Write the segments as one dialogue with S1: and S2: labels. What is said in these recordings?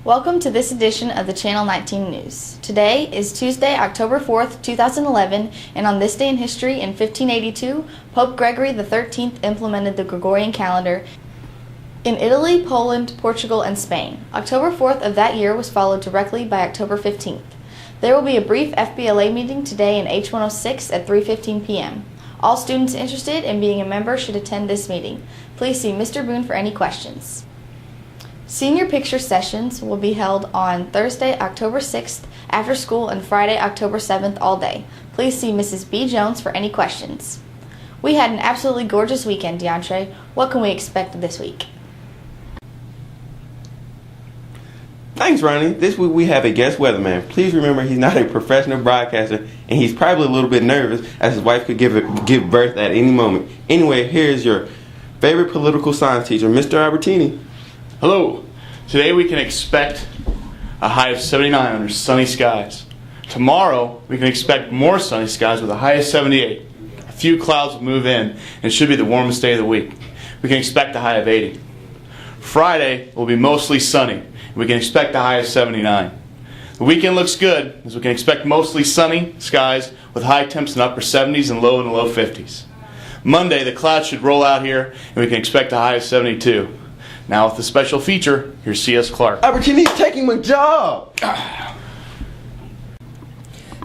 S1: Welcome to this edition of the Channel 19 News. Today is Tuesday, October 4th, 2011, and on this day in history in 1582, Pope Gregory XIII implemented the Gregorian calendar in Italy, Poland, Portugal, and Spain. October 4th of that year was followed directly by October 15th. There will be a brief FBLA meeting today in H106 at 3:15 p.m. All students interested in being a member should attend this meeting. Please see Mr. Boone for any questions. Senior picture sessions will be held on Thursday, October 6th after school and Friday, October 7th all day. Please see Mrs. B. Jones for any questions. We had an absolutely gorgeous weekend, DeAndre. What can we expect this week?
S2: Thanks, Ronnie. This week we have a guest weatherman. Please remember he's not a professional broadcaster, and he's probably a little bit nervous as his wife could give birth at any moment. Anyway, here's your favorite political science teacher, Mr. Albertini.
S3: Hello. Today we can expect a high of 79 under sunny skies. Tomorrow we can expect more sunny skies with a high of 78. A few clouds will move in and it should be the warmest day of the week. We can expect a high of 80. Friday will be mostly sunny. We can expect a high of 79. The weekend looks good as we can expect mostly sunny skies with high temps in upper 70s and low 50s. Monday the clouds should roll out here and we can expect a high of 72. Now with the special feature, here's C.S. Clark.
S2: Albertini's taking my job!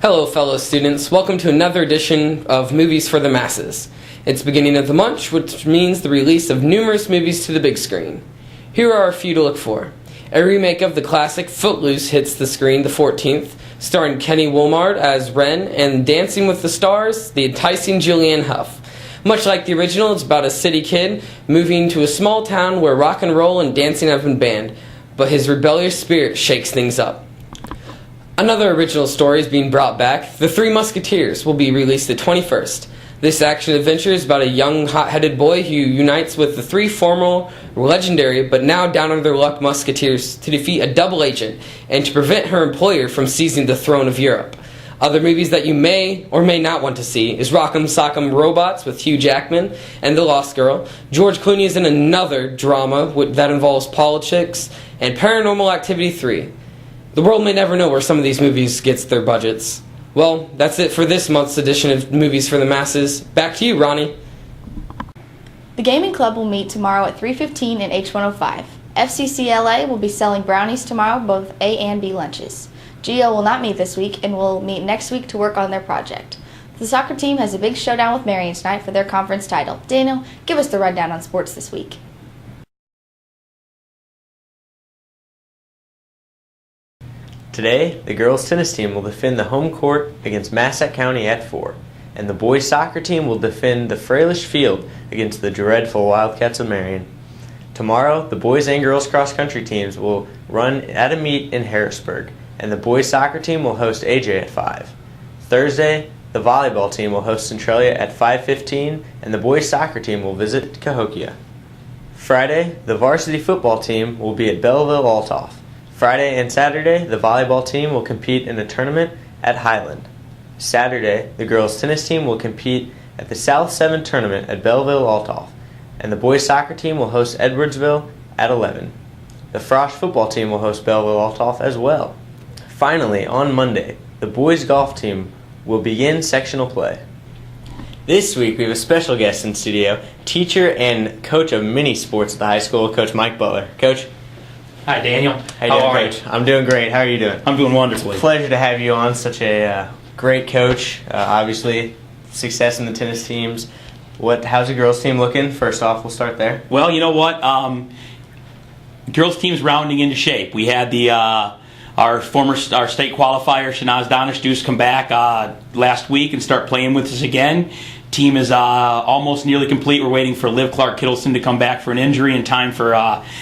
S4: Hello fellow students, welcome to another edition of Movies for the Masses. It's beginning of the month, which means the release of numerous movies to the big screen. Here are a few to look for. A remake of the classic Footloose hits the screen the 14th, starring Kenny Woolmard as Wren and Dancing with the Stars, the enticing Julianne Hough. Much like the original, it's about a city kid moving to a small town where rock and roll and dancing have been banned, but his rebellious spirit shakes things up. Another original story is being brought back. The Three Musketeers will be released the 21st. This action adventure is about a young, hot-headed boy who unites with the three former, legendary, but now down-on-their-luck musketeers to defeat a double agent and to prevent her employer from seizing the throne of Europe. Other movies that you may or may not want to see is Rock'em Sock'em Robots with Hugh Jackman and The Lost Girl. George Clooney is in another drama that involves politics, and Paranormal Activity 3. The world may never know where some of these movies gets their budgets. Well, that's it for this month's edition of Movies for the Masses. Back to you, Ronnie.
S1: The Gaming Club will meet tomorrow at 3:15 in H105. FCCLA will be selling brownies tomorrow, both A and B lunches. GO will not meet this week and will meet next week to work on their project. The soccer team has a big showdown with Marion tonight for their conference title. Daniel, give us the rundown on sports this week.
S5: Today, the girls' tennis team will defend the home court against Massac County at 4, and the boys' soccer team will defend the Fralish Field against the dreadful Wildcats of Marion. Tomorrow, the boys' and girls' cross-country teams will run at a meet in Harrisburg, and the boys' soccer team will host AJ at 5. Thursday, the volleyball team will host Centralia at 5:15, and the boys' soccer team will visit Cahokia. Friday, the varsity football team will be at Belleville-Altoff. Friday and Saturday, the volleyball team will compete in a tournament at Highland. Saturday, the girls' tennis team will compete at the South 7 tournament at Belleville-Altoff, and the boys' soccer team will host Edwardsville at 11. The Frosh football team will host Belleville-Altoff as well. Finally, on Monday, the boys' golf team will begin sectional play. This week, we have a special guest in studio, teacher and coach of many sports at the high school, Coach Mike Butler. Coach?
S6: Hi, Daniel.
S5: How are you? I'm doing great. How are you doing?
S6: I'm doing wonderfully.
S5: Pleasure to have you on. Such a great coach. Obviously, success in the tennis teams. How's the girls' team looking? First off, we'll start there.
S6: Well, you know what? Girls' team's rounding into shape. We had our state qualifier, Shanaz Donishduce, come back last week and start playing with us again. Team is almost nearly complete. We're waiting for Liv Clark Kittleson to come back for an injury in time for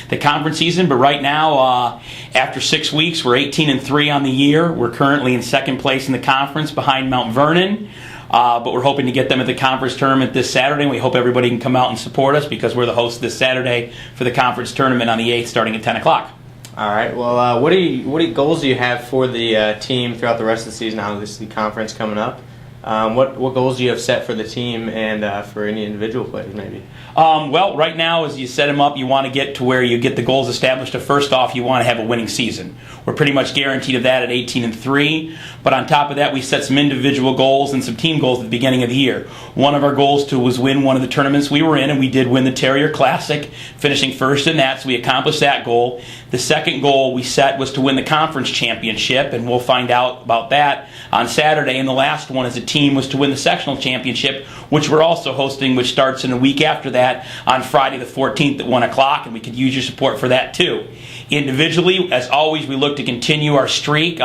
S6: the conference season. But right now, after 6 weeks, we're 18-3 on the year. We're currently in second place in the conference behind Mount Vernon. But we're hoping to get them at the conference tournament this Saturday. And we hope everybody can come out and support us because we're the host this Saturday for the conference tournament on the 8th starting at 10 o'clock.
S5: All right. Well, what goals do you have for the team throughout the rest of the season? Obviously, conference coming up. What goals do you have set for the team and for any individual players, maybe?
S6: Well, right now, as you set them up, you want to get to where you get the goals established. First off, you want to have a winning season. We're pretty much guaranteed of that at 18-3. But on top of that, we set some individual goals and some team goals at the beginning of the year. One of our goals was win one of the tournaments we were in, and we did win the Terrier Classic, finishing first in that, so we accomplished that goal. The second goal we set was to win the conference championship, and we'll find out about that on Saturday. And the last one as a team was to win the sectional championship, which we're also hosting, which starts in a week after that on Friday the 14th at 1 o'clock, and we could use your support for that too. Individually, as always, we look to continue our streak.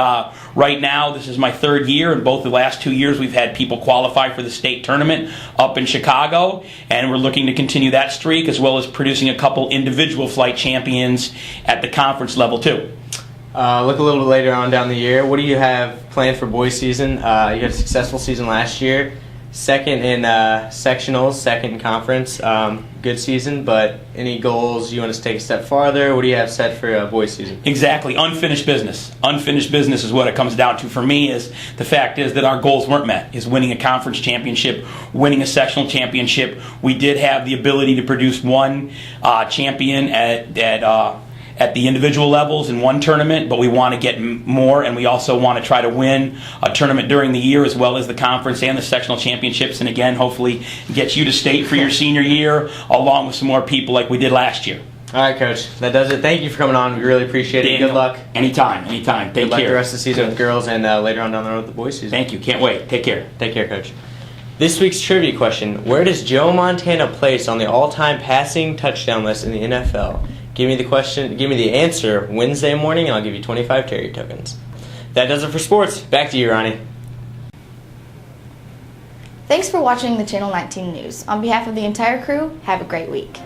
S6: Right now, this is my third year, and both the last 2 years we've had people qualify for the state tournament up in Chicago, and we're looking to continue that streak as well as producing a couple individual flight champions at the conference level too.
S5: Look a little bit later on down the year. What do you have planned for boys season? You had a successful season last year. Second in sectionals, second in conference. Good season, but any goals you want to take a step farther? What do you have set for boys season?
S6: Exactly. Unfinished business. Unfinished business is what it comes down to for me. Is the fact is that our goals weren't met. Is winning a conference championship, winning a sectional championship. We did have the ability to produce one champion at the individual levels in one tournament, but we want to get more, and we also want to try to win a tournament during the year as well as the conference and the sectional championships, and again, hopefully get you to state for your senior year along with some more people like we did last year.
S5: All right, Coach. That does it. Thank you for coming on. We really appreciate it.
S6: Daniel,
S5: good luck.
S6: Anytime. Take care.
S5: Good luck the rest of the season with girls and later on down the road with the boys season.
S6: Thank you. Can't wait. Take care.
S5: Take care, Coach. This week's trivia question: where does Joe Montana place on the all-time passing touchdown list in the NFL? Give me the answer Wednesday morning, and I'll give you 25 Terrier tokens. That does it for sports. Back to you, Ronnie.
S1: Thanks for watching the Channel 19 News. On behalf of the entire crew, have a great week.